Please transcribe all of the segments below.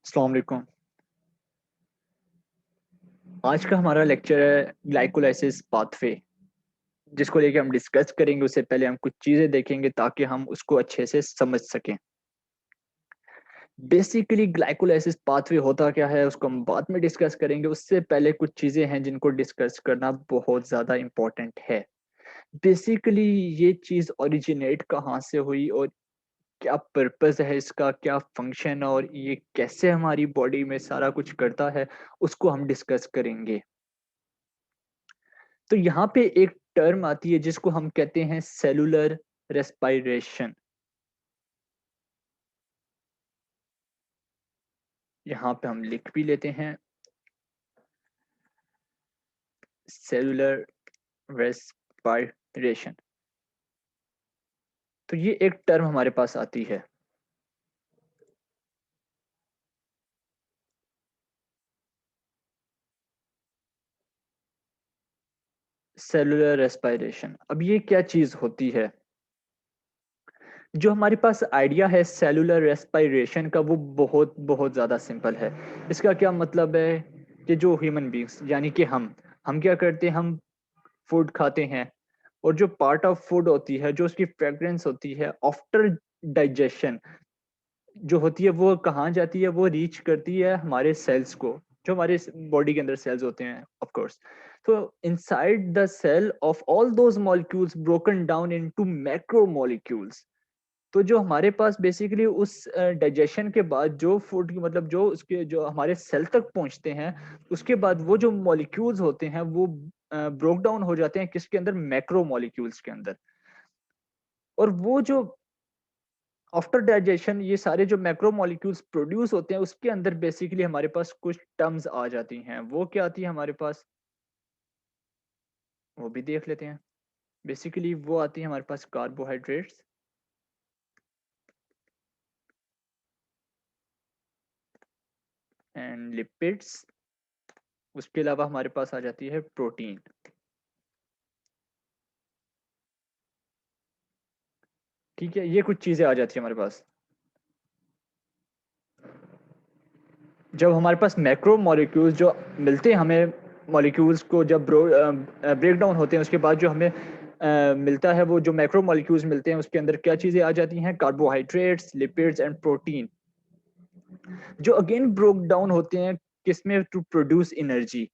अस्सलाम वालेकुम। आज का हमारा लेक्चर है ग्लाइकोलाइसिस पाथवे, जिसको लेके हम डिस्कस करेंगे। उससे पहले हम कुछ चीजें देखेंगे ताकि हम उसको अच्छे से समझ सकें। बेसिकली ग्लाइकोलाइसिस पाथवे होता क्या है उसको हम बाद में डिस्कस करेंगे। उससे पहले कुछ चीजें हैं जिनको डिस्कस करना बहुत ज्यादा इम्पोर्टेंट है। बेसिकली ये चीज ओरिजिनेट कहाँ से हुई और क्या पर्पस है इसका, क्या फंक्शन, और ये कैसे हमारी बॉडी में सारा कुछ करता है, उसको हम डिस्कस करेंगे। तो यहाँ पे एक टर्म आती है जिसको हम कहते हैं सेलुलर रेस्पिरेशन। यहाँ पे हम लिख भी लेते हैं सेलुलर रेस्पिरेशन। तो ये एक टर्म हमारे पास आती है। सेलुलर रेस्पिरेशन, अब ये क्या चीज होती है? जो हमारे पास आइडिया है सेलुलर रेस्पिरेशन का वो बहुत बहुत ज़्यादा सिंपल है। इसका क्या मतलब है कि जो ह्यूमन बींग्स यानी कि हम क्या करते हैं, हम फूड खाते हैं, और जो पार्ट ऑफ फूड होती है, जो उसकी फ्रेग्रेंस होती है आफ्टर डाइजेशन जो होती है, वो कहाँ जाती है? वो रीच करती है हमारे सेल्स को, जो हमारे बॉडी के अंदर सेल्स होते हैं ऑफ कोर्स। तो inside the cell of all those molecules broken down into macro molecules. तो जो हमारे पास बेसिकली उस डाइजेशन के बाद जो फूड की मतलब जो उसके जो हमारे सेल तक पहुंचते हैं, उसके बाद वो जो मॉलिक्यूल्स होते हैं वो ब्रोक डाउन हो जाते हैं किसके अंदर? मैक्रो मॉलिक्यूल्स के अंदर। और वो जो आफ्टर डाइजेशन ये सारे जो मैक्रो मॉलिक्यूल्स प्रोड्यूस होते हैं उसके अंदर बेसिकली हमारे पास कुछ टर्म्स आ जाती हैं। वो क्या आती है हमारे पास? वो भी देख लेते हैं। बेसिकली वो आती है हमारे पास कार्बोहाइड्रेट्स एंड लिपिड्स। उसके अलावा हमारे पास आ जाती है प्रोटीन। ठीक है, ये कुछ चीजें आ जाती है हमारे पास। जब हमारे पास मैक्रो मॉलिक्यूल्स जो मिलते हैं हमें, मॉलिक्यूल्स को जब ब्रेक डाउन होते हैं उसके बाद जो हमें मिलता है, वो जो मैक्रो मॉलिक्यूल्स मिलते हैं उसके अंदर क्या चीजें आ जाती हैं? कार्बोहाइड्रेट्स, लिपिड्स एंड प्रोटीन, जो अगेन ब्रोक डाउन होते हैं किसमें? To produce energy.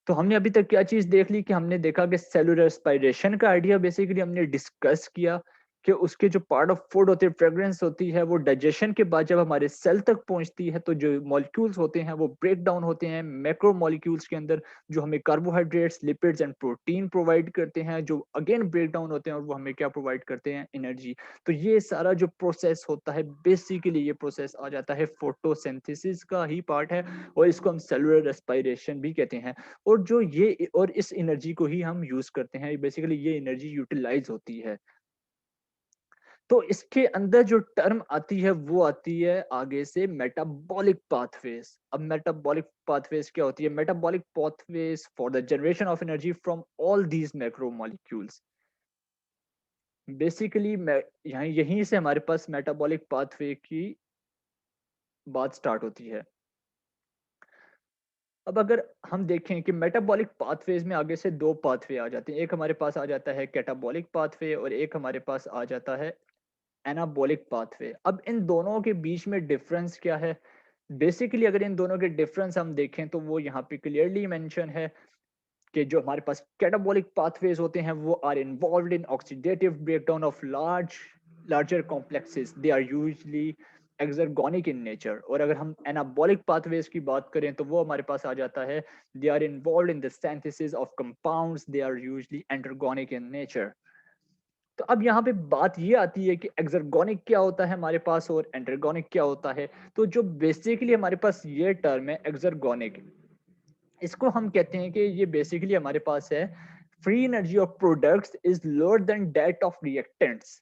तो हमने अभी तक क्या चीज देख ली कि हमने देखा कि सेलुलर रेस्पिरेशन का आइडिया बेसिकली हमने डिस्कस किया कि उसके जो पार्ट ऑफ फूड होते हैं, फ्रेग्रेंस होती है, वो डाइजेशन के बाद जब हमारे सेल तक पहुंचती है तो जो मॉलिक्यूल्स होते हैं वो ब्रेक डाउन होते हैं मैक्रो मॉलिक्यूल्स के अंदर, जो हमें carbohydrates, lipids and protein provide करते हैं, जो अगेन ब्रेक डाउन होते हैं और वो हमें क्या प्रोवाइड करते हैं? एनर्जी। तो ये सारा जो प्रोसेस होता है बेसिकली ये प्रोसेस आ जाता है फोटोसिंथेसिस का ही पार्ट है, और इसको हम सेलुलर रेस्पिरेशन भी कहते हैं। और जो ये और इस एनर्जी को ही हम यूज करते हैं, बेसिकली ये एनर्जी यूटिलाइज होती है। तो इसके अंदर जो टर्म आती है वो आती है आगे से मेटाबॉलिक पाथवेज। अब मेटाबॉलिक पाथवेज क्या होती है? Metabolic pathways for the generation of energy from all these macro molecules. Basically यहाँ यहीं से हमारे पास मेटाबॉलिक पाथवे की बात स्टार्ट होती है। अब अगर हम देखें कि मेटाबॉलिक पाथवेज में आगे से दो पाथवे आ जाते हैं, एक हमारे पास आ जाता है कैटाबॉलिक पाथवे और एक हमारे पास आ जाता है एनाबॉलिक पाथवे। अब इन दोनों के बीच में डिफरेंस क्या है? बेसिकली अगर इन दोनों के डिफरेंस हम देखें तो वो यहाँ पे क्लियरली मेंशन है कि जो हमारे पास कैटाबॉलिक पाथवेज होते हैं वो are involved in oxidative breakdown of larger complexes. They are usually exergonic in nature. और अगर हम एनाबॉलिक पाथवेज की बात करें तो वो हमारे पास आ जाता है they are involved in the synthesis of compounds. They are usually endergonic in nature. तो अब यहाँ पे बात ये आती है कि एक्सर्गोनिक क्या होता है हमारे पास और एंटरगोनिक क्या होता है। तो जो बेसिकली हमारे पास ये टर्म है एक्सर्गोनिक, इसको हम कहते हैं कि ये बेसिकली हमारे पास है free energy of products is lower than that of reactants.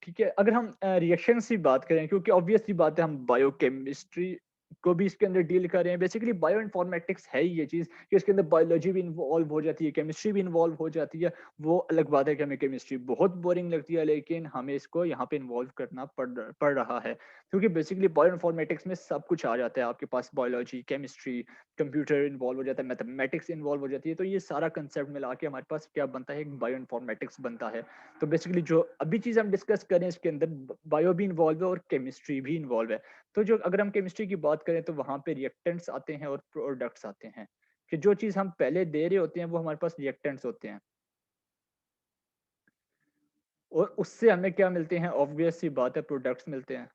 ठीक है, अगर हम रिएक्शन की बात करें, क्योंकि ऑब्वियसली बात है हम बायोकेमिस्ट्री को भी इसके अंदर डील कर रहे हैं। बेसिकली बायो इन्फॉर्मेटिक्स है ही ये चीज़ कि इसके अंदर बायोलॉजी भी इन्वॉल्व हो जाती है, केमिस्ट्री भी इन्वॉल्व हो जाती है। वो अलग बात है कि हमें केमिस्ट्री बहुत बोरिंग लगती है, लेकिन हमें इसको यहाँ पे इन्वॉल्व करना पड़ रहा है, क्योंकि बेसिकली बायो इन्फॉर्मेटिक्स में सब कुछ आ जाता है। आपके पास बायोलॉजी, केमिस्ट्री, कंप्यूटर इन्वॉल्व हो जाता है, मैथमेटिक्स इन्वॉल्व हो जाती है। तो ये सारा कंसेप्ट मिला के हमारे पास क्या बनता है, एक बायो इन्फॉर्मेटिक्स बनता है। तो बेसिकली जो अभी चीज़ हम डिस्कस करें, इसके अंदर बायो भी इन्वॉल्व है और केमिस्ट्री भी इन्वॉल्व है। तो जो अगर हम केमिस्ट्री की बात करें तो वहाँ पे रिएक्टेंट्स आते हैं और प्रोडक्ट्स आते हैं, कि जो चीज़ हम पहले दे रहे होते हैं वो हमारे पास रिएक्टेंट्स होते हैं, और उससे हमें क्या मिलते हैं, ऑब्वियस सी बात है, प्रोडक्ट्स मिलते हैं।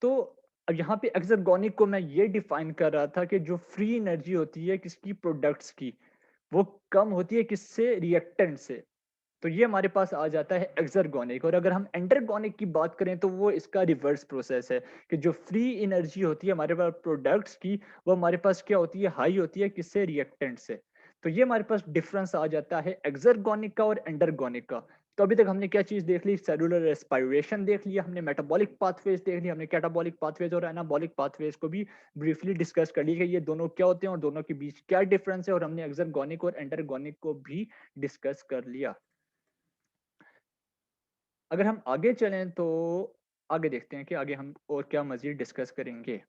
तो अब यहाँ पे एक्सर्गोनिक को मैं ये डिफाइन कर रहा था कि जो फ्री एनर्जी होती है किसकी, प्रोडक्ट्स की, वो कम होती है किससे, रिएक्टेंट से। तो ये हमारे पास आ जाता है एक्सर्गोनिक। और अगर हम एंटरगोनिक की बात करें तो वो इसका रिवर्स प्रोसेस है, कि जो फ्री एनर्जी होती है हमारे पास प्रोडक्ट्स की, वो हमारे पास क्या होती है, हाई होती है किससे, रिएक्टेंट से। तो ये हमारे पास डिफरेंस आ जाता है एक्सर्गोनिक का और एंटरगोनिक का। तो अभी तक हमने क्या चीज देख ली, सेलुलर रेस्पिरेशन देख लिया, हमने मेटाबॉलिक पाथवेज देख लिया, हमने कैटाबॉलिक पाथवेज और एनाबॉलिक पाथवेज को भी ब्रीफली डिस्कस कर लिया कि ये दोनों क्या होते हैं और दोनों के बीच क्या डिफरेंस है, और हमने एक्सर्गोनिक और एंटरगोनिक को भी डिस्कस कर लिया। अगर हम आगे चलें तो आगे देखते हैं कि आगे हम और क्या मजीद डिस्कस करेंगे।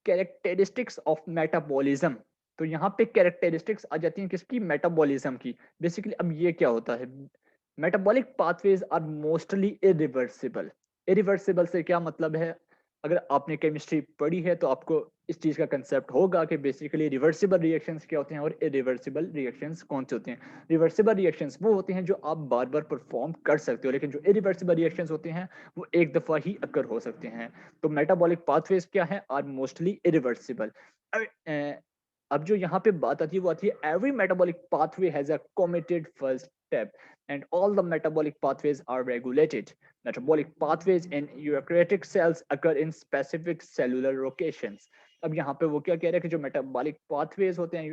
Characteristics of metabolism. तो यहाँ पे कैरेक्टरिस्टिक्स आ जाती हैं किसकी, मेटाबॉलिज्म की। बेसिकली अब ये क्या होता है, metabolic pathways are mostly irreversible. Irreversible से क्या मतलब है, अगर आपने केमिस्ट्री पढ़ी है तो आपको इस चीज का कंसेप्ट होगा कि बेसिकली रिवर्सिबल रिएक्शंस क्या होते हैं और इरिवर्सिबल रिएक्शंस कौन से होते हैं। रिवर्सिबल रिएक्शंस वो होते हैं जो आप बार बार परफॉर्म कर सकते हो, लेकिन जो इरिवर्सिबल रिएक्शंस होते हैं वो एक दफा ही अकर हो सकते हैं। तो मेटाबॉलिक पाथवेज क्या है, आर मोस्टली इरिवर्सिबल। अब जो यहाँ पे बात आती है वो आती है, every metabolic pathway has a committed first step and all the metabolic pathways are regulated. Metabolic pathways in eukaryotic cells occur in specific cellular locations. अब यहाँ पे वो क्या कह रहे हैं कि जो metabolic pathways होते हैं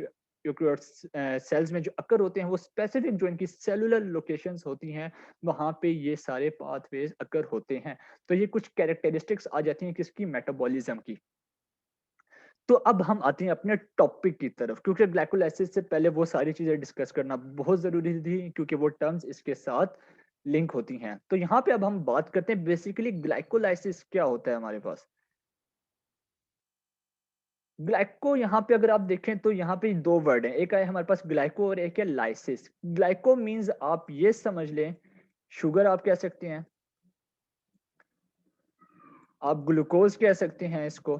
यूकेरियोट सेल्स में जो अकर होते हैं, वो स्पेसिफिक जो इनकी सेलुलर लोकेशंस होती हैं, वहां पे ये सारे पाथवेज अकर होते हैं। तो ये कुछ कैरेक्टरिस्टिक्स आ जाती हैं किसकी, मेटाबॉलिज्म की। तो अब हम आते हैं अपने टॉपिक की तरफ, क्योंकि ग्लाइकोलाइसिस से पहले वो सारी चीजें डिस्कस करना बहुत जरूरी थी, क्योंकि वो टर्म्स इसके साथ लिंक होती हैं। तो यहाँ पे अब हम बात करते हैं बेसिकली ग्लाइकोलाइसिस क्या होता है हमारे पास। ग्लाइको यहाँ पे अगर आप देखें तो यहाँ पे दो वर्ड हैं, एक है हमारे पास ग्लाइको और एक है लाइसिस। ग्लाइको मींस आप ये समझ लें, शुगर आप कह सकते हैं, आप ग्लूकोज कह सकते हैं इसको।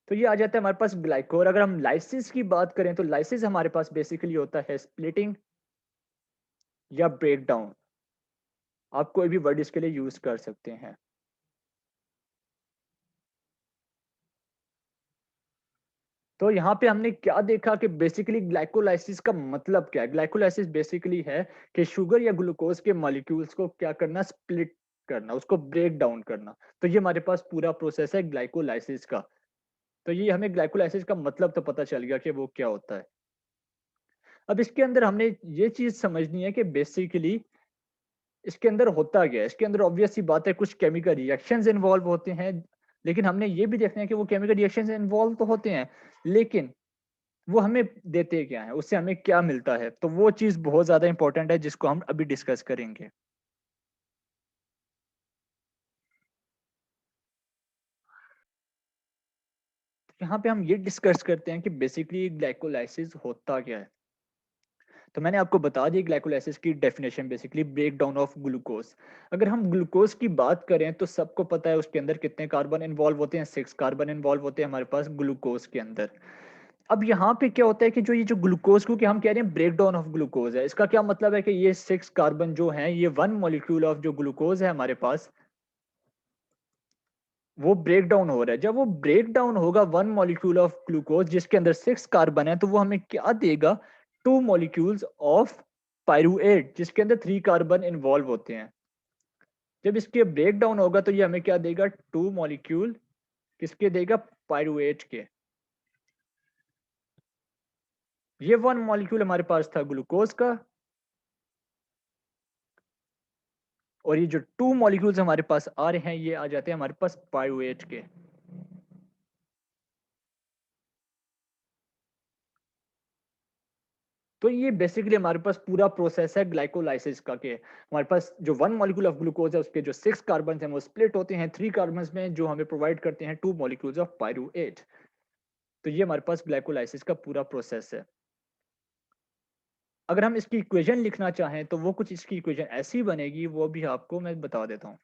तो ये आ जाता है हमारे पास ग्लाइको। और अगर हम लाइसिस की बात करें तो लाइसिस हमारे पास बेसिकली होता है स्प्लिटिंग या ब्रेक डाउन। आप कोई भी वर्ड इसके लिए यूज कर सकते हैं। तो यहाँ पे हमने क्या देखा कि बेसिकली ग्लाइकोलाइसिस का मतलब क्या है। ग्लाइकोलाइसिस बेसिकली है कि शुगर या ग्लूकोज के मॉलिक्यूल्स को क्या करना, स्प्लिट करना, उसको ब्रेक डाउन करना। तो ये हमारे पास पूरा प्रोसेस है ग्लाइकोलाइसिस का। तो ये हमें ग्लाइकोलाइसिस का मतलब तो पता चल गया कि वो क्या होता है। अब इसके अंदर हमने ये चीज समझनी है कि बेसिकली इसके अंदर होता क्या है। इसके अंदर ऑब्वियस सी बात है, कुछ केमिकल रिएक्शंस इन्वॉल्व होते हैं, लेकिन हमने ये भी देखना है कि वो केमिकल रिएक्शंस इन्वॉल्व तो होते हैं, लेकिन वो हमें देते क्या है, उससे हमें क्या मिलता है। तो वो चीज बहुत ज्यादा इंपॉर्टेंट है जिसको हम अभी डिस्कस करेंगे। यहाँ पे हम ये डिस्कस करते हैं कि बेसिकली ग्लाइकोलाइसिस होता क्या है। तो मैंने आपको बता दी ग्लाइकोलाइसिस की definition, basically break down of glucose. अगर हम ग्लूकोज की बात करें तो सबको पता है उसके अंदर कितने कार्बन इन्वॉल्व होते हैं, 6 कार्बन इन्वॉल्व होते हैं हमारे पास ग्लूकोज के अंदर। अब यहाँ पे क्या होता है कि जो ये जो ग्लूकोज को कि हम कह रहे हैं ब्रेक डाउन ऑफ ग्लूकोज है, इसका क्या मतलब है कि ये 6 कार्बन जो है, ये 1 मॉलिक्यूल ऑफ जो ग्लूकोज है हमारे पास, वो ब्रेक डाउन हो रहा है। जब वो ब्रेक डाउन होगा 1 मॉलिक्यूल ऑफ ग्लूकोज जिसके अंदर 6 कार्बन है, तो वो हमें क्या देगा, 2 मॉलिक्यूल्स ऑफ पायरुएट जिसके अंदर 3 कार्बन इन्वॉल्व होते हैं। जब इसके ब्रेक डाउन होगा तो ये हमें क्या देगा, 2 मॉलिक्यूल किसके देगा, पायरुवेट के। ये 1 मॉलिक्यूल हमारे पास था ग्लूकोज का, और ये जो 2 मॉलिक्यूल्स हमारे पास आ रहे हैं ये आ जाते हैं हमारे पास पायरुवेट के। तो ये बेसिकली हमारे पास पूरा प्रोसेस है ग्लाइकोलाइसिस का, के हमारे पास जो 1 मॉलिक्यूल ऑफ ग्लूकोज है उसके जो 6 कार्बन हैं वो स्प्लिट होते हैं 3 कार्बन में, जो हमें प्रोवाइड करते हैं 2 मॉलिक्यूल्स ऑफ पायरुवेट। तो ये हमारे पास ग्लाइकोलाइसिस का पूरा प्रोसेस है। अगर हम इसकी इक्वेशन लिखना चाहें तो वो कुछ इसकी इक्वेशन ऐसी बनेगी, वो भी आपको मैं बता देता हूँ।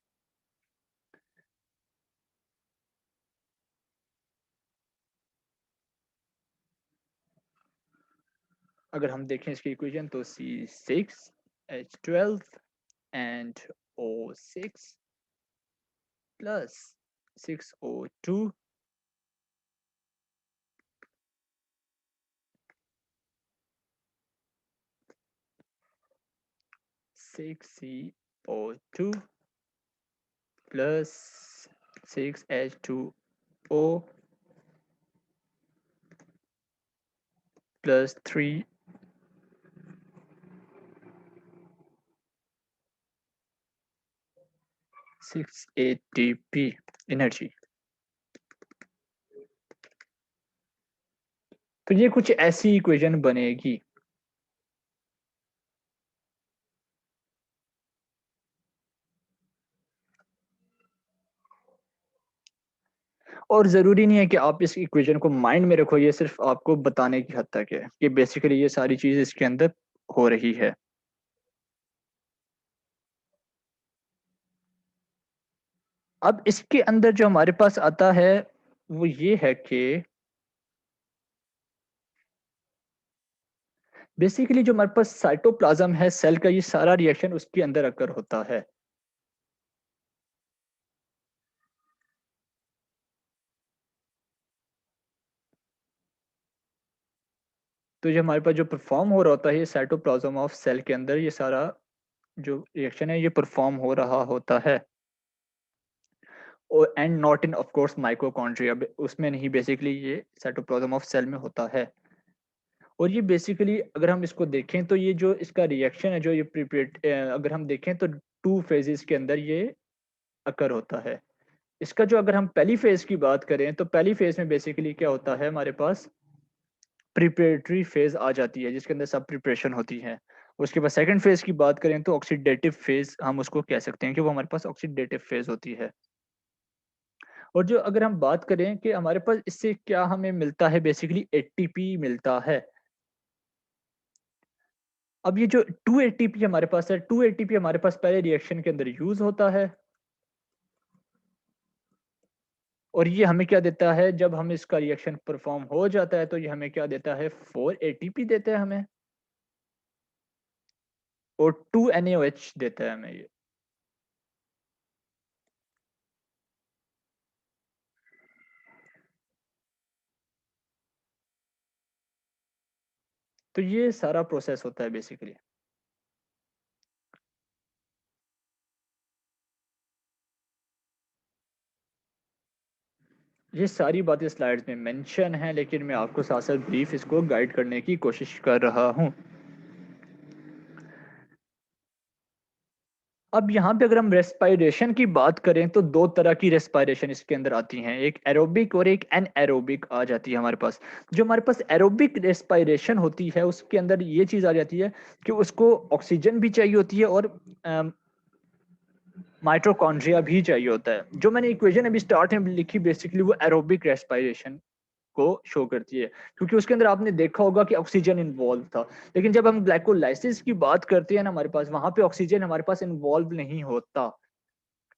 अगर हम देखें इसकी इक्वेशन तो C6H12 and O6 plus 6O2 6CO2 plus 6H2O plus 3 6 ATP energy. तो ये कुछ ऐसी इक्वेशन बनेगी। और ज़रूरी नहीं है कि आप इस इक्वेशन को माइंड में रखो, ये सिर्फ़ आपको बताने की हद तक है कि बेसिकली ये सारी चीज़ इसके अंदर हो रही है। अब इसके अंदर जो हमारे पास आता है, वो ये है कि बेसिकली जो हमारे पास साइटोप्लाज़्म है सेल का, ये सारा रिएक्शन उसके अंदर अकर होता है। तो ये हमारे पास जो परफ़ॉर्म हो रहा होता है, ये साइटोप्लाज़्म ऑफ सेल के अंदर ये सारा जो रिएक्शन है ये परफ़ॉर्म हो रहा होता है। और and not in of course mitochondria, उसमें नहीं, बेसिकली ये साइटोप्लाज्म ऑफ सेल में होता है। और ये बेसिकली अगर हम इसको देखें तो ये जो इसका रिएक्शन है, जो ये प्रिपेट अगर हम देखें तो 2 फेजेस के अंदर ये अकर होता है। इसका जो अगर हम पहली फेज की बात करें तो पहली फेज में बेसिकली क्या होता है, हमारे पास प्रिपरेटरी फेज आ जाती है जिसके अंदर सब प्रिपरेशन होती है। उसके बाद सेकंड फेज की बात करें तो ऑक्सीडेटिव फेज हम उसको कह सकते हैं कि वो हमारे पास ऑक्सीडेटिव फेज होती है। और जो अगर हम बात करें कि हमारे पास इससे क्या हमें मिलता है, बेसिकली एटीपी मिलता है। अब ये जो 2 एटीपी हमारे पास है, 2 एटीपी हमारे पास पहले रिएक्शन के अंदर यूज होता है, और ये हमें क्या देता है, जब हम इसका रिएक्शन परफॉर्म हो जाता है तो ये हमें क्या देता है, 4 एटीपी देता है हमें, और 2 NaOH देता है हमें ये। तो ये सारा प्रोसेस होता है बेसिकली। ये सारी बातें स्लाइड्स में मेंशन है, लेकिन मैं आपको साथ साथ ब्रीफ इसको गाइड करने की कोशिश कर रहा हूँ। अब यहाँ पे अगर हम रेस्पिरेशन की बात करें तो 2 तरह की रेस्पिरेशन इसके अंदर आती हैं, एक एरोबिक और एक एनएरोबिक आ जाती है हमारे पास। जो हमारे पास एरोबिक रेस्पिरेशन होती है उसके अंदर ये चीज़ आ जाती है कि उसको ऑक्सीजन भी चाहिए होती है और माइटोकॉन्ड्रिया भी चाहिए होता है। जो मैंने इक्वेशन अभी स्टार्ट में लिखी बेसिकली वो एरोबिक रेस्पिरेशन को शो करती है, क्योंकि उसके अंदर आपने देखा होगा कि ऑक्सीजन इन्वॉल्व था। लेकिन जब हम ग्लाइकोलाइसिस की बात करते हैं ना, हमारे पास वहां पे ऑक्सीजन हमारे पास इन्वॉल्व नहीं होता।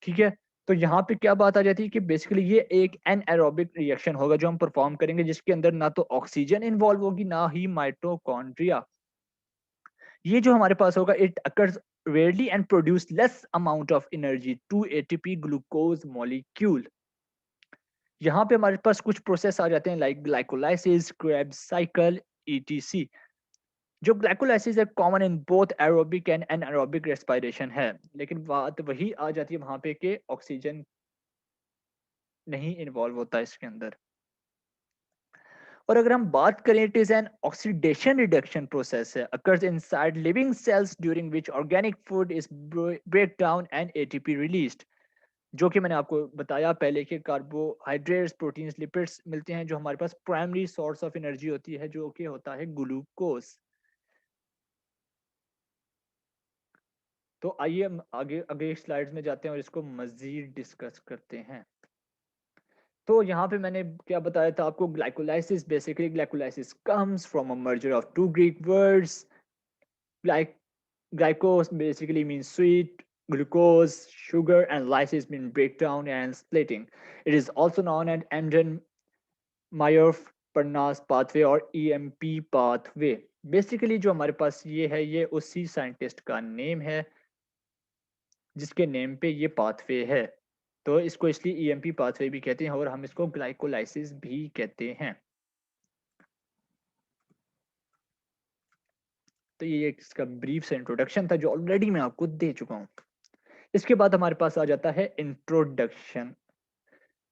ठीक है। तो यहाँ पे क्या बात आ जाती है कि बेसिकली ये एक एनएरोबिक रिएक्शन होगा जो हम परफॉर्म करेंगे, जिसके अंदर ना तो ऑक्सीजन इन्वॉल्व होगी ना ही माइटोकॉन्ड्रिया। ये जो हमारे पास होगा, it occurs rarely and produce less amount of energy to ATP glucose molecule। यहाँ पे हमारे पास कुछ प्रोसेस आ जाते हैं like glycolysis, Krebs cycle, ETC। जो ग्लाइकोलाइसिस है common in both aerobic and anaerobic respiration है, लेकिन बात वही आ जाती है वहां पे कि ऑक्सीजन नहीं इन्वॉल्व होता इसके अंदर। और अगर हम बात करें, it is an oxidation reduction process है occurs inside living cells during which organic food is break down and ATP released. जो कि मैंने आपको बताया पहले कि कार्बोहाइड्रेट्स, प्रोटीन्स, लिपिड्स मिलते हैं, जो हमारे पास प्राइमरी सोर्स ऑफ एनर्जी होती है, जो कि होता है ग्लूकोज। तो आइए हम आगे आगे स्लाइड्स में जाते हैं और इसको मजीद डिस्कस करते हैं। तो यहाँ पे मैंने क्या बताया था आपको, glycolysis, basically glycolysis comes from a merger of two Greek words. Glyc Glycose basically means sweet, glucose, sugar, and lysis mean breakdown and splitting. It is also known as Embden-Meyer-Parnas pathway और EMP pathway. Basically जो हमारे पास ये है, ये उसी scientist का name है जिसके नेम पे ये पाथवे है। तो इसको इसलिए ईएमपी पाथवे भी कहते हैं और हम इसको ग्लाइकोलाइसिस भी कहते हैं। तो ये एक इसका ब्रीफ से इंट्रोडक्शन था जो ऑलरेडी मैं आपको दे चुका हूँ। इसके बाद हमारे पास आ जाता है इंट्रोडक्शन।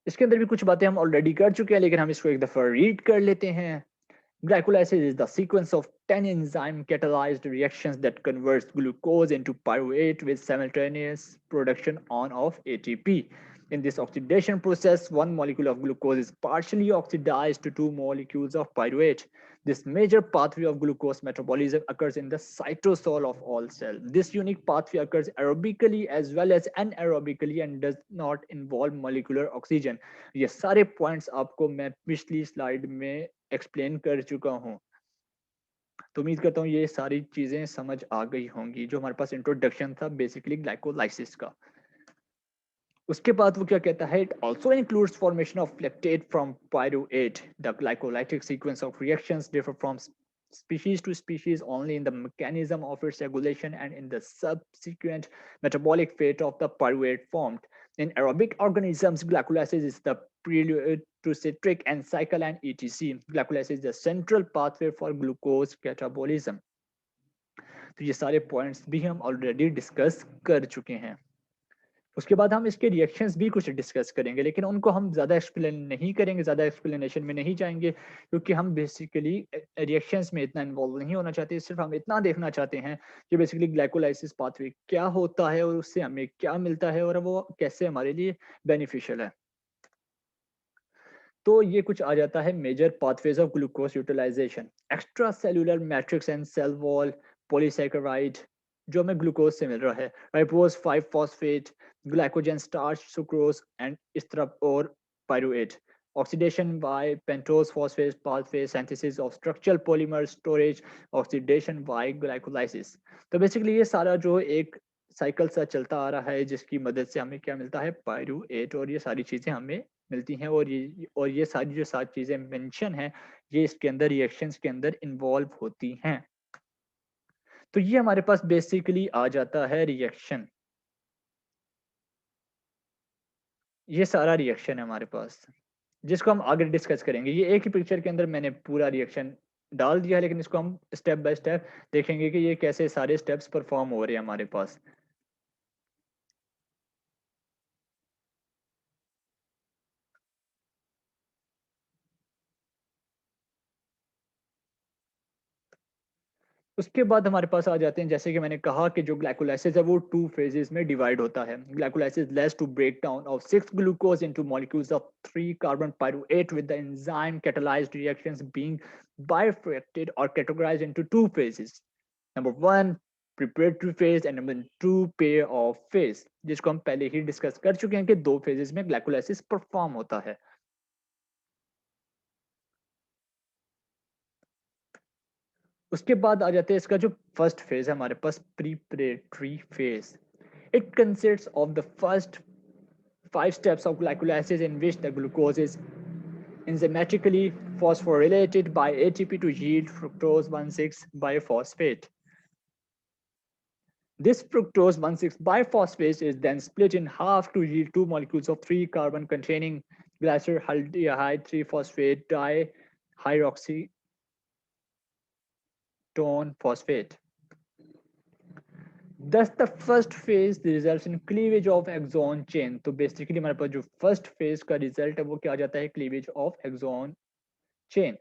इसके अंदर भी कुछ बातें हम ऑलरेडी कर चुके हैं, लेकिन हम इसको एक दफा रीड कर लेते हैं। Glycolysis is the sequence of 10 enzyme catalyzed reactions that converts glucose into pyruvate with simultaneous production on of ATP. In this oxidation process, one molecule of glucose is partially oxidized to two molecules of pyruvate. This major pathway of glucose metabolism occurs in the cytosol of all cells. This unique pathway occurs aerobically as well as anaerobically and does not involve molecular oxygen. ये सारे points आपको मैं पिछली slide में explain कर चुका हूँ। तो उम्मीद करता हूँ ये सारी चीजें समझ आ गई होंगी, जो हमारे पास इंट्रोडक्शन था बेसिकली ग्लाइकोलाइसिस का। उसके बाद वो क्या कहता है, it also includes formation of lactate from pyruvate. The glycolytic sequence of reactions differ from species to species only in the mechanism of its regulation and in the subsequent metabolic fate of the pyruvate formed. In aerobic organisms, glycolysis is the prelude to citric and cycle and etc. Glycolysis is the central pathway for glucose catabolism. तो ये सारे points भी हम already discuss कर चुके हैं। उसके बाद हम इसके रिएक्शंस भी कुछ डिस्कस करेंगे, लेकिन उनको हम ज़्यादा एक्सप्लेन नहीं करेंगे, ज़्यादा एक्सप्लेनेशन में नहीं जाएंगे, क्योंकि हम बेसिकली रिएक्शंस में इतना इन्वॉल्व नहीं होना चाहते। सिर्फ हम इतना देखना चाहते हैं कि बेसिकली ग्लाइकोलाइसिस पाथवे क्या होता है और उससे हमें क्या मिलता है और वो कैसे हमारे लिए बेनिफिशियल है। तो ये कुछ आ जाता है major pathways of glucose utilization. Extra cellular matrix and cell wall polysaccharide जो हमें ग्लूकोज से मिल रहा है, ribose 5 phosphate, glycogen starch, sucrose and इस तरह और pyruvate. Oxidation by pentose phosphate pathway, synthesis of structural polymer, storage, oxidation by glycolysis. तो बेसिकली ये सारा जो एक साइकिल सा चलता आ रहा है, जिसकी मदद से हमें क्या मिलता है, पायरुवेट, और ये सारी चीजें हमें मिलती हैं। और ये सारी जो 7 चीजें मेंशन हैं, ये इसके अंदर रिएक्शंस के अंदर इन्वॉल्व होती हैं। तो ये हमारे पास बेसिकली आ जाता है रिएक्शन। ये सारा रिएक्शन है हमारे पास, जिसको हम आगे डिस्कस करेंगे। ये एक ही पिक्चर के अंदर मैंने पूरा रिएक्शन डाल दिया है, लेकिन इसको हम स्टेप बाय स्टेप देखेंगे कि ये कैसे सारे स्टेप्स परफॉर्म हो रहे हैं हमारे पास। उसके बाद हमारे पास आ जाते हैं, जैसे कि मैंने कहा कि जो ग्लाइकोलाइसिस है वो 2 फेजेस में डिवाइड होता है। Glycolysis leads to break down of 6 glucose into molecules of 3 carbon pyruvate with the enzyme catalyzed reactions being bifurcated or categorized into 2 phases. Number 1 preparatory phase and number 2 pair of phase, जिसको हम पहले ही discuss कर चुके हैं कि 2 phases में glycolysis perform होता है। उसके बाद आ जाते हैं इसका जो फर्स्ट फेज है हमारे पास, preparatory phase. It consists of the first 5 steps of glycolysis in which the glucose is enzymatically phosphorylated by ATP to yield fructose 1,6 biphosphate. This fructose 1,6 biphosphate is then split in half to yield 2 molecules of 3 carbon containing glyceraldehyde 3 phosphate dihydroxy stone phosphate. Thus the first phase results in cleavage of axon chain. तो basically हमारे पास जो first phase का result है वो क्या आ जाता है, cleavage of exon chain.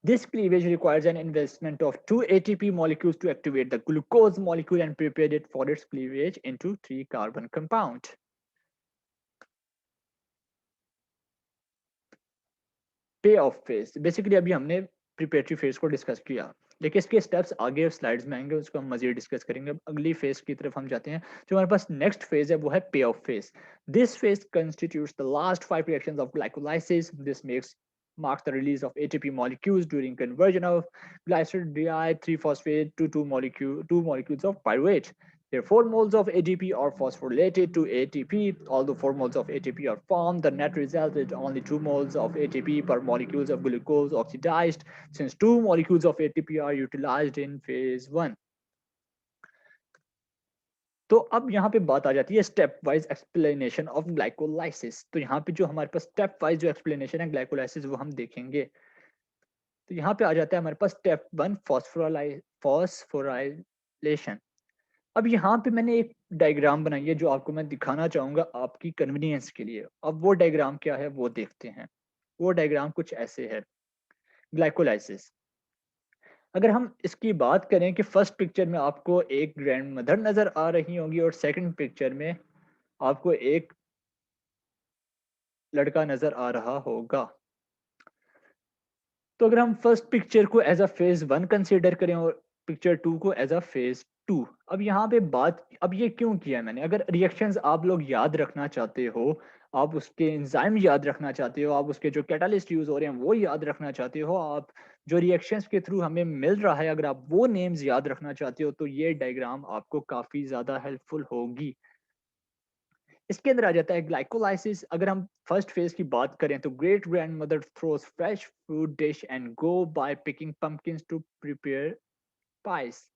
This cleavage requires an investment of 2 ATP molecules to activate the glucose molecule and prepare it for its cleavage into 3 carbon compound. पे ऑफ फेज, बेसिकली अभी हमने प्रिपरेटरी फेज को discuss किया, लेकिन इसके steps आगे slides में आएंगे, उसको हम मजीद डिस्कस करेंगे। अब अगली फेज की तरफ हम जाते हैं। जो हमारे पास नेक्स्ट फेज है वो है पे of phase. This phase constitutes the last 5 reactions of glycolysis. This marks the release of ATP molecules during conversion of glycerol 3-phosphate to 2 molecules of pyruvate. There are 4 moles of ATP are phosphorylated to ATP. Although 4 moles of ATP are formed, the net result is only 2 moles of ATP per molecules of glucose oxidized, since 2 molecules of ATP are utilized in phase 1. तो अब यहाँ पे बात आ जाती है step wise explanation of glycolysis. तो यहाँ पे जो हमारे पास स्टेप वाइज जो एक्सप्लेनेशन है ग्लाइकोलाइसिस वो हम देखेंगे। तो यहाँ पे आ जाता है हमारे पास स्टेप 1 फॉस्फोराइलेशन। अब यहाँ पे मैंने एक डायग्राम बनाई है जो आपको मैं दिखाना चाहूंगा आपकी कन्वीनियंस के लिए। अब वो डायग्राम क्या है वो देखते हैं। वो डायग्राम कुछ ऐसे है ग्लाइकोलाइसिस। अगर हम इसकी बात करें कि फर्स्ट पिक्चर में आपको एक ग्रैंड मदर नजर आ रही होंगी और सेकंड पिक्चर में आपको एक लड़का नजर आ रहा होगा। तो अगर हम फर्स्ट पिक्चर को एज अ फेज 1 कंसीडर करें और पिक्चर 2 को एज अ फेज 2, अब यहाँ पे बात, अब ये क्यों किया है मैंने, अगर रिएक्शंस आप लोग याद रखना चाहते हो, आप उसके एंजाइम याद रखना चाहते हो, आप उसके जो कैटालिस्ट यूज हो रहे हैं वो याद रखना चाहते हो, आप जो रिएक्शंस के थ्रू हमें मिल रहा है अगर आप वो नेम्स याद रखना चाहते हो, तो ये डायग्राम आपको काफी ज्यादा हेल्पफुल होगी। इसके अंदर आ जाता है ग्लाइकोलाइसिस। अगर हम फर्स्ट फेज की बात करें तो great grandmother throws fresh fruit dish and go by picking pumpkins to prepare pies.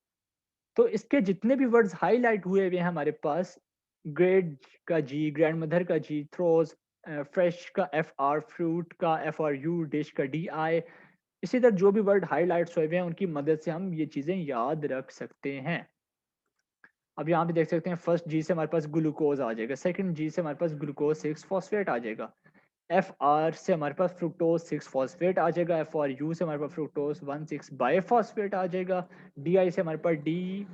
तो इसके जितने भी वर्ड्स हाईलाइट हुए हुए हैं हमारे पास, ग्रेट का जी, ग्रैंड मदर का जी, थ्रोज, फ्रेश का एफ आर, फ्रूट का एफ आर यू, डिश का डी आई, इसी तरह जो भी वर्ड हाईलाइट्स हुए हुए हैं उनकी मदद से हम ये चीजें याद रख सकते हैं। अब यहाँ पे देख सकते हैं फर्स्ट जी से हमारे पास ग्लूकोज आ जाएगा, सेकंड जी से हमारे पास ग्लूकोज 6 फॉस्फेट आ जाएगा, एफ आर से हमारे पास फ्रुक्टोज 6 फॉस्फेट आ जाएगा, एफ आर यू से हमारे पास फ्रुक्टोज 1,6 बायोफॉस्फेट आ जाएगा, डी आई से हमारे पास D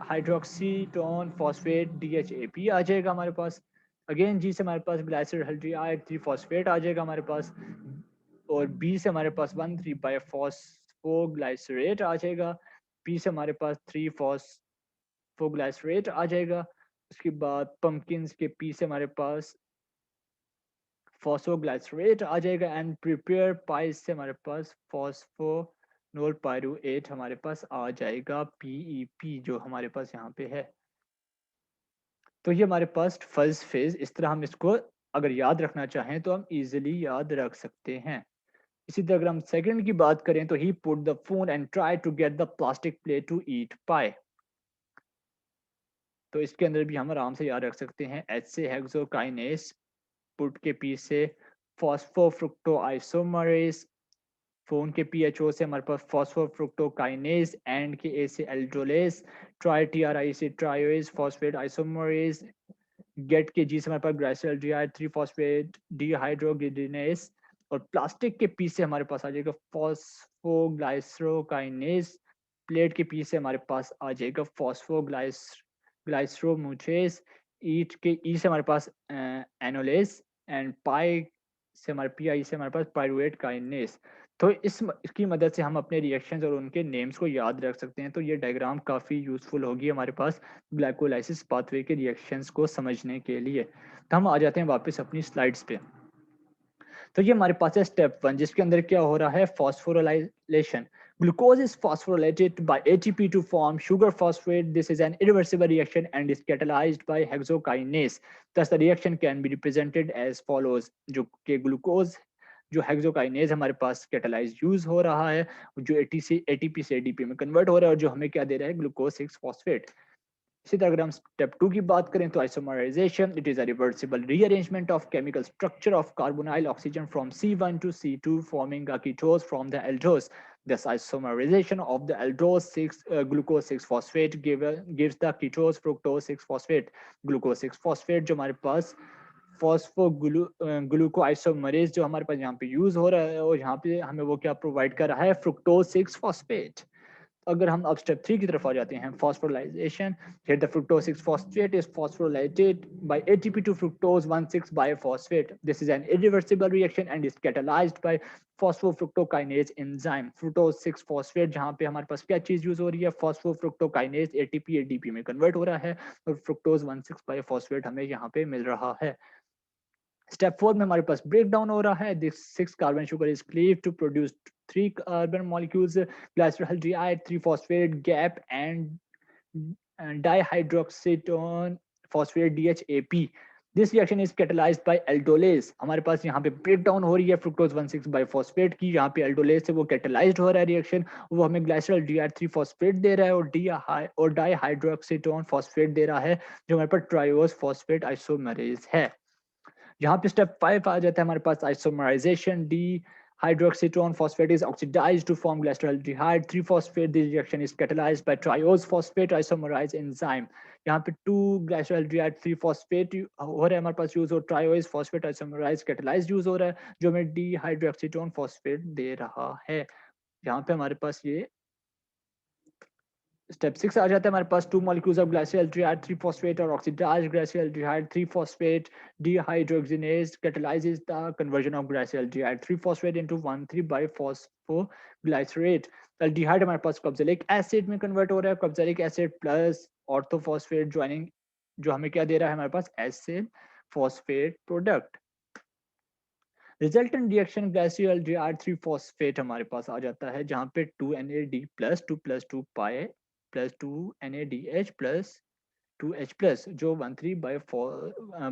हाइड्रोक्सीटोन phosphate D H A P आ जाएगा हमारे पास। अगेन जी से हमारे पास ग्लाइसरल 3 फॉस्फेट आ जाएगा हमारे पास, और बी से हमारे पास 1,3 बायोफॉस्फोग्लाइसरेट आ जाएगा, पी से हमारे पास 3 फॉस्फोग्लाइसरेट आ जाएगा। उसके बाद पम्पकिंस के पी से हमारे पास फॉस्फोग्लाइसरेट आ जाएगा, एंड प्रिपेयर पाइस से हमारे पास फॉस्फोनोल पायरुएट हमारे पास आ जाएगा, पीईपी जो हमारे पास यहाँ पे है। तो ये हमारे पास फर्स्ट फेज, इस तरह हम इसको अगर याद रखना चाहें तो हम इजीली याद रख सकते हैं। इसी तरह अगर हम सेकंड की बात करें तो he put the phone and try to get the plastic plate to eat pie. तो इसके अंदर भी हम आराम से याद रख सकते हैं, एच से हेक्सोकाइनेस, पुट के पी से फॉस्फोफ्रुक्टो आइसोमरेज, फोन के पीएचओ से हमारे पास फॉस्फोफ्रुक्टोकाइनेज, एंड के ए से एल्ड्रोलेस, ट्राई टीआरआई से ट्रायोज फॉस्फेट आइसोमरेज, गेट के जी से हमारे पास ग्लाइसरल डी 3 फॉस्फेट डीहाइड्रोजिनेस, और प्लास्टिक के पी से हमारे पास आ जाएगा फॉस्फोग्लाइसरोकाइनेज, प्लेट के पी से हमारे पास आ जाएगा ग्लाइसरोमुचेस, ईट के ई से हमारे पास एनोलेस, एंड पाई से हमारे पी आई से हमारे पास पायरुवेट काइनेस। तो इसकी मदद से हम अपने रिएक्शंस और उनके नेम्स को याद रख सकते हैं। तो ये डायग्राम काफ़ी यूज़फुल होगी हमारे पास ग्लाइकोलाइसिस पाथवे के रिएक्शंस को समझने के लिए। तो हम आ जाते हैं वापस अपनी स्लाइड्स पे। तो ये हमारे पास है स्टेप 1, जिसके अंदर क्या हो रहा है, phosphorylation. Glucose is phosphorylated by ATP to form sugar phosphate. This is an irreversible reaction and is catalyzed by hexokinase. Thus, the reaction can be represented as follows. जो कि ग्लूकोज जो हेक्सोकाइनेज हमारे पास कैटालाइज यूज हो रहा है, जो ATP से ADP में कन्वर्ट हो रहा है, और जो हमें क्या दे रहा है, ग्लूकोज 6 फॉस्फेट। इसी तरह अगर हम स्टेप 2 की बात करें तो isomerization, it is a reversible rearrangement of chemical structure of carbonyl oxygen from C1 to C2 forming a ketose from the aldose. This isomerization of the aldose 6 glucose 6 phosphate gives the ketose fructose 6 phosphate glucose 6 phosphate जो हमारे पास ग्लूको isomerase जो हमारे पास यहाँ पे use हो रहा है और यहाँ पे हमें वो क्या प्रोवाइड कर रहा है, फ्रुक्टोज 6 फॉस्फेट। अगर हम अब स्टेप 3 की तरफ आ जाते हैं, phosphorylation, here the fructose 6 phosphate is phosphorylated by ATP to fructose 1,6 biphosphate. This is an irreversible reaction and is catalyzed by phosphofructokinase enzyme. fructose 6 phosphate जहाँ पे हमारे पास क्या चीज यूज हो रही है, phosphofructokinase ATP ADP में कन्वर्ट हो रहा है और fructose 1,6 biphosphate हमें यहाँ पे मिल रहा है। स्टेप 4 में हमारे पास ब्रेक डाउन हो रहा है, this 6 carbon sugar is cleave to produce 3 carbon molecules, glyceraldehyde 3 phosphate GAP and dihydroxyacetone phosphate DHAP। This reaction is catalysed by aldolase. हमारे पास यहाँ पे ब्रेक डाउन हो रही है फ्रुक्टोज 1,6 बाइफॉस्फेट की, यहाँ पे एल्डोलेज से वो कैटलाइज्ड हो रहा है रिएक्शन, वो हमें ग्लाइसरॉल्डिहाइड 3 फॉस्फेट दे रहा है और डाइहाइड्रोक्सीटोन फॉस्फेट दे रहा है जो हमारे पास ट्राइओस फॉस्फेट आइसोमरेज है। यहाँ पे स्टेप 5 आ जाता है हमारे पास isomerisation, D hydroxytone phosphate is oxidized to form glyceraldehyde 3 phosphate. This reaction is catalyzed by triose phosphate isomerase enzyme. यहाँ पे 2 glyceraldehyde 3 phosphate हो रहा है हमारे पास यूज, और triose phosphate isomerase catalyzed use हो रहा है जो हमें डी हाइड्रोक्सीटोन फॉस्फेट दे रहा है। यहाँ पे हमारे पास ये स्टेप 6 आ जाता है हमारे पास, 2 molecules of glyceraldehyde 3 phosphate or oxidized glyceraldehyde 3 phosphate dehydrogenase catalyzes the conversion of glyceraldehyde 3 phosphate into 1,3 biphosphoglycerate। aldehyde हमारे पास कब्जेलिक एसिड में कन्वर्ट हो रहा है, कब्जेलिक एसिड प्लस ऑर्थोफॉस्फेट ज्वाइनिंग जो हमें क्या दे रहा है हमारे पास, acid phosphate product. Resultant reaction glyceraldehyde 3 phosphate हमारे पास आ जाता है जहाँ पे 2NAD plus 2 pi plus 2NADH plus 2H plus जो 1,3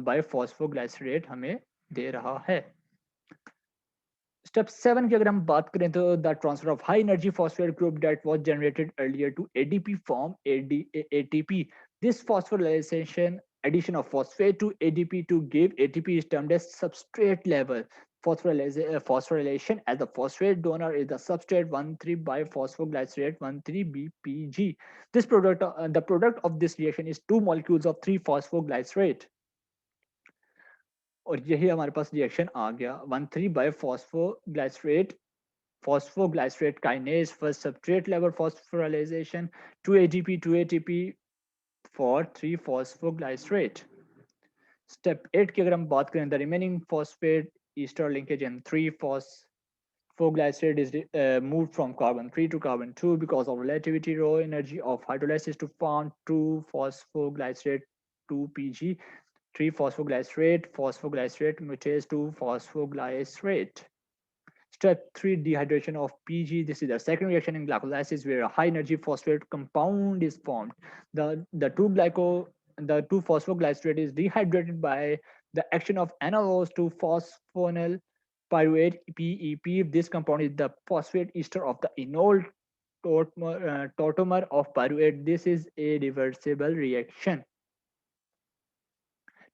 बाइफॉस्फोग्लाइसरेट हमें दे रहा है। स्टेप 7 की अगर हम बात करें तो the transfer of high energy phosphate group that was generated earlier to ADP form ATP। This phosphorylation addition of phosphate to ADP to give ATP is termed as substrate level phosphorylation, as the phosphate donor is the substrate 1,3 biphosphoglycerate 1,3-BPG. This product, the product of this reaction is 2 molecules of 3 phosphoglycerate। और यही हमारे पास reaction आ गया 1,3 phosphoglycerate kinase first substrate level phosphorylation 2 ATP for 3 phosphoglycerate। Step 8 की अगर हम बात करें, the remaining phosphate Easter linkage in 3 phosphoglycerate is moved from carbon 3 to carbon 2 because of relativity rho energy of hydrolysis to form 2 phosphoglycerate 2PG 3 phosphoglycerate mutates to phosphoglycerate। Step 3, dehydration of PG. This is the second reaction in glycolysis where a high energy phosphate compound is formed. The 2 phosphoglycerate is dehydrated by the action of analose to phosphonyl pyruvate PEP. This compound is the phosphate ester of the enol tautomer of pyruvate. This is a reversible reaction.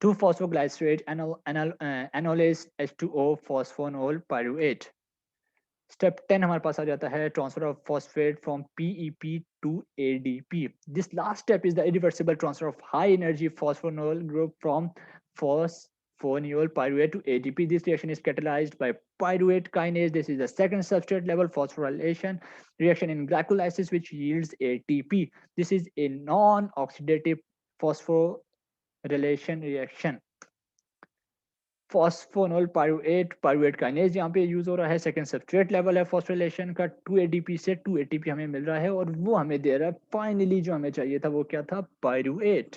2 phosphoglycerate analase H2O phosphonol pyruvate। Step 10 हमारे पास आ जाता है transfer of phosphate from PEP to ADP। This last step is the irreversible transfer of high energy phosphoenol group from phosphonyl pyruvate to ADP. This reaction is catalyzed by pyruvate kinase. This is the second substrate level phosphorylation reaction in glycolysis which yields ATP. This is a non-oxidative phosphorylation reaction। Phosphoenol pyruvate kinase यहाँ पे use हो रहा है, second substrate level है phosphorylation का, 2 ADP से 2 ATP हमें मिल रहा है और वो हमें दे रहा है फाइनली जो हमें चाहिए था वो क्या था, पायरुवेट।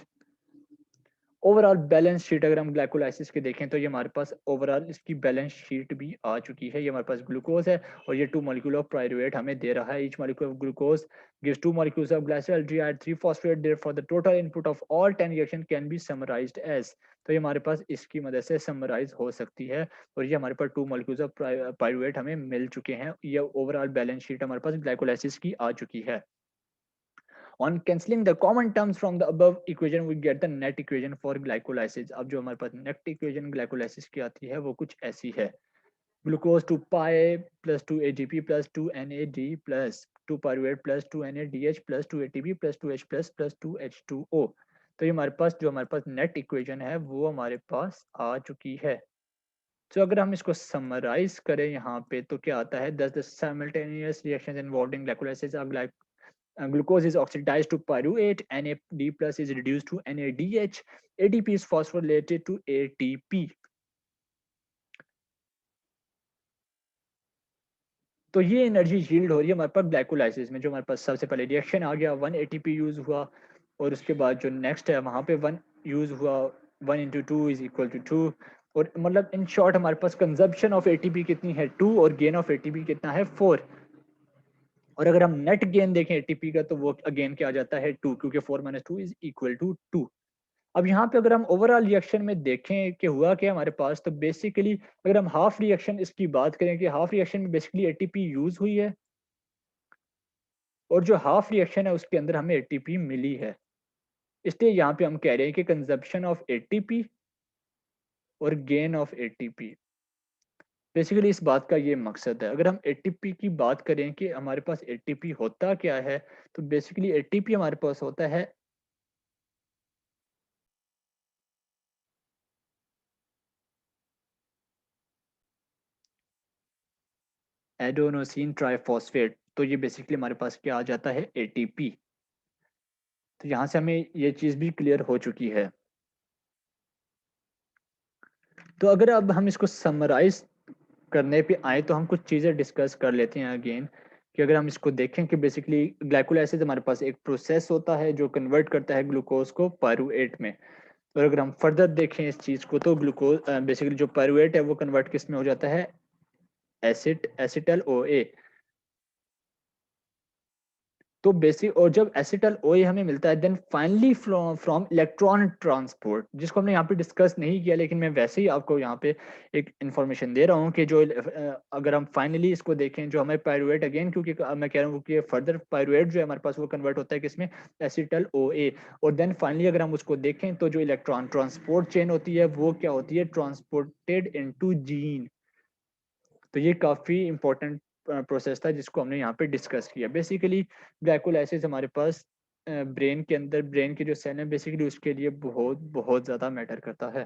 ओवरऑल बैलेंस शीट अगर हम ग्लाइकोलाइसिस के देखें तो ये हमारे पास ओवरऑल इसकी बैलेंस शीट भी आ चुकी है। ये हमारे पास ग्लूकोज है और ये 2 मॉलिक्यूल ऑफ पायरुवेट हमें दे रहा है। Each molecule of glucose gives 2 molecules of glyceraldehyde 3 phosphate, therefore the total input of all 10 reaction can be summarized as। तो ये हमारे पास इसकी मदद से समराइज हो सकती है और ये हमारे पास 2 molecules of पायरुवेट हमें मिल चुके हैं। ये ओवरऑल बैलेंस शीट हमारे पास ग्लाइकोलाइसिस की आ चुकी है। On cancelling the common terms from the above equation, we get the net equation for glycolysis। अब जो हमारे पास नेट इक्वेशन ग्लाइकोलाइसिस की आती है वो कुछ ऐसी है। Glucose 2 pi plus 2 ATP plus 2 NAD plus 2 pyruvate plus 2 NADH plus 2 ATP plus 2H plus 2 H2O। तो ये हमारे पास नेट इक्वेशन है वो हमारे पास आ चुकी है। तो अगर हम इसको समराइज करें यहाँ पे तो क्या आता है, दस the simultaneous reactions involving glycolysis of glucose is oxidized to pyruvate, NAD plus is reduced to NADH, ADP is phosphorylated to ATP। तो ये एनर्जी यील्ड हो रही है हमारे पास ग्लाइकोलाइसिस में। जो हमारे पास सबसे पहले रिएक्शन आ गया 1 ATP यूज हुआ, और उसके बाद जो नेक्स्ट है वहाँ पे 1 यूज हुआ, 1 into two is equal to 2। और मतलब इन शॉर्ट हमारे पास कंजप्शन ऑफ एटीपी कितनी है 2, और गेन ऑफ एटीपी कितना है 4। और अगर हम नेट गेन देखें एटीपी का तो वो अगेन क्या आ जाता है 2, क्योंकि 4 minus two is equal to 2। अब यहाँ पे अगर हम ओवरऑल रिएक्शन में देखें कि हुआ क्या हमारे पास, तो बेसिकली अगर हम हाफ रिएक्शन इसकी बात करें कि हाफ रिएक्शन में बेसिकली एटीपी यूज हुई है, और जो हाफ रिएक्शन है उसके अंदर हमें एटीपी मिली है। इसलिए यहाँ पे हम कह रहे हैं कि कंजप्शन ऑफ एटीपी और गेन ऑफ एटीपी, बेसिकली इस बात का ये मकसद है। अगर हम एटीपी की बात करें कि हमारे पास एटीपी होता क्या है, तो बेसिकली एटीपी हमारे पास होता है एडोनोसिन ट्राइफॉस्फेट। तो ये बेसिकली हमारे पास क्या आ जाता है एटीपी। तो यहाँ से हमें ये चीज़ भी क्लियर हो चुकी है। तो अगर अब हम इसको समराइज करने पे आए तो हम कुछ चीज़ें डिस्कस कर लेते हैं अगेन, कि अगर हम इसको देखें कि बेसिकली ग्लाइकोलाइसिस हमारे पास एक प्रोसेस होता है जो कन्वर्ट करता है ग्लूकोज को पायरुवेट में। और अगर हम फर्दर देखें इस चीज़ को तो ग्लूकोज बेसिकली जो पायरुवेट है वो कन्वर्ट किस में हो जाता है एसिटल OA। तो बेसिक और जब एसिटल OA हमें मिलता है then finally from electron transport, जिसको हमने यहाँ पे डिस्कस नहीं किया, लेकिन मैं वैसे ही आपको यहाँ पे एक इंफॉर्मेशन दे रहा हूँ कि जो अगर हम फाइनली इसको देखें जो हमें पायरुवेट अगेन, क्योंकि मैं कह रहा हूँ कि फर्दर पायरुवेट जो है हमारे पास वो कन्वर्ट होता है किसमें एसिटल OA। और देन फाइनली अगर हम उसको देखें तो जो इलेक्ट्रॉन ट्रांसपोर्ट चेन होती है वो क्या होती है ट्रांसपोर्टेड इनटू जीन। तो ये काफ़ी इंपॉर्टेंट प्रोसेस था जिसको हमने यहाँ पे डिस्कस किया। बेसिकली ग्लाइकोलाइसिस हमारे पास ब्रेन के अंदर, ब्रेन के जो सेल है बेसिकली उसके लिए बहुत बहुत ज़्यादा मैटर करता है।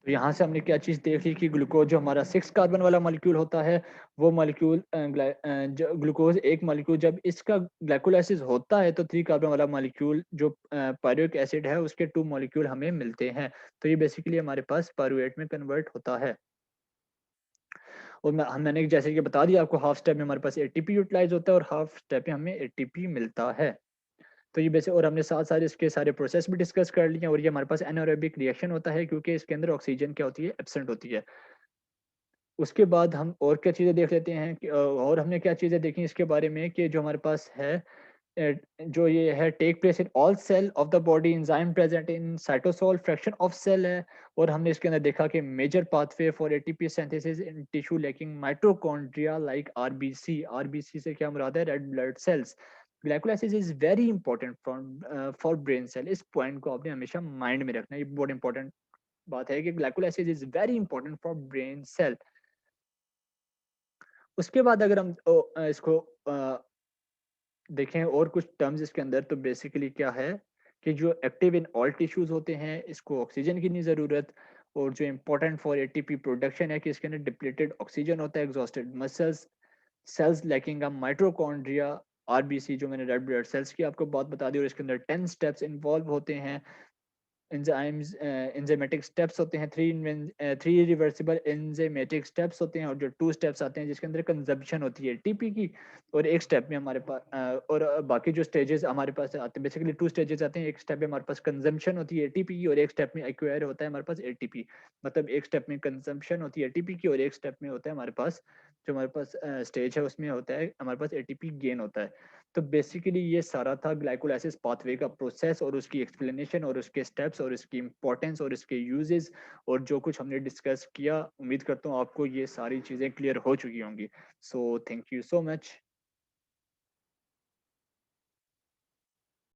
तो यहाँ से हमने क्या चीज़ देख ली कि ग्लूकोज जो हमारा 6 कार्बन वाला मॉलिक्यूल होता है, वो मॉलिक्यूल ग्लूकोज एक मॉलिक्यूल जब इसका ग्लाइकोलाइसिस होता है तो 3 कार्बन वाला मॉलिक्यूल जो पायरुविक एसिड है उसके 2 मॉलिक्यूल हमें मिलते हैं। तो ये बेसिकली हमारे पास पायरुवेट में कन्वर्ट होता है। और मैंने जैसे कि बता दिया आपको, हाफ स्टेप में हमारे पास एटीपी यूटिलाइज होता है और हाफ स्टेप में हमें एटीपी मिलता है। तो ये वैसे, और हमने साथ साथ इसके सारे प्रोसेस भी डिस्कस कर लिए, और ये हमारे पास एनारोबिक रिएक्शन होता है क्योंकि इसके अंदर ऑक्सीजन क्या होती है एब्सेंट होती है। उसके बाद हम और क्या चीज़ें देख लेते हैं कि और हमने क्या चीज़ें देखी इसके बारे में कि जो हमारे पास है जो ये है take place in all cell of the body, enzyme present in cytosol, fraction of cell है। और हमने इसके अंदर देखा कि major pathway for ATP synthesis in tissue lacking mitochondria like RBC. RBC से क्या मुराद है, red blood cells. Glycolysis is very important for brain cell. इस पॉइंट को आपने हमेशा माइंड में रखना है, ये बहुत इंपॉर्टेंट बात है कि glycolysis is very important for brain cell. उसके बाद अगर हम इसको देखें और कुछ टर्म्स इसके अंदर, तो बेसिकली क्या है कि जो एक्टिव इन ऑल टिश्यूज होते हैं इसको ऑक्सीजन की नहीं ज़रूरत। और जो इम्पोर्टेंट फॉर एटीपी प्रोडक्शन है कि इसके अंदर डिप्लीटेड ऑक्सीजन होता है, एग्जॉस्टेड मसल्स, सेल्स लैकिंग अ माइटोकॉन्ड्रिया, आरबीसी जो मैंने रेड ब्लड सेल्स की आपको बात बता दी। और इसके अंदर 10 स्टेप्स इन्वॉल्व होते हैं, एंजाइम्स एंजाइमेटिक स्टेप्स होते हैं, थ्री रिवर्सिबल एंजाइमेटिक स्टेप्स होते हैं, और जो 2 स्टेप्स आते हैं जिसके अंदर कंजप्शन होती है टीपी की। और एक स्टेप में हमारे पास बाकी जो स्टेजेस हमारे पास आते हैं, बेसिकली 2 स्टेजेस आते हैं। एक स्टेप में हमारे पास कंजम्पशन होती है एटीपी की, और एक स्टेप में एक्वायर होता है हमारे पास एटीपी। मतलब एक स्टेप में कंजम्पशन होती है एटीपी की, और एक स्टेप में होता है हमारे पास जो हमारे पास स्टेज है उसमें होता है हमारे पास एटीपी गेन होता है। तो बेसिकली ये सारा था ग्लाइकोलाइसिस पाथवे का प्रोसेस और उसकी एक्सप्लेनेशन और उसके स्टेप्स और उसकी इंपॉर्टेंस और उसके यूजेस। और जो कुछ हमने डिस्कस किया, उम्मीद करता हूँ आपको ये सारी चीज़ें क्लियर हो चुकी होंगी। So thank you so much.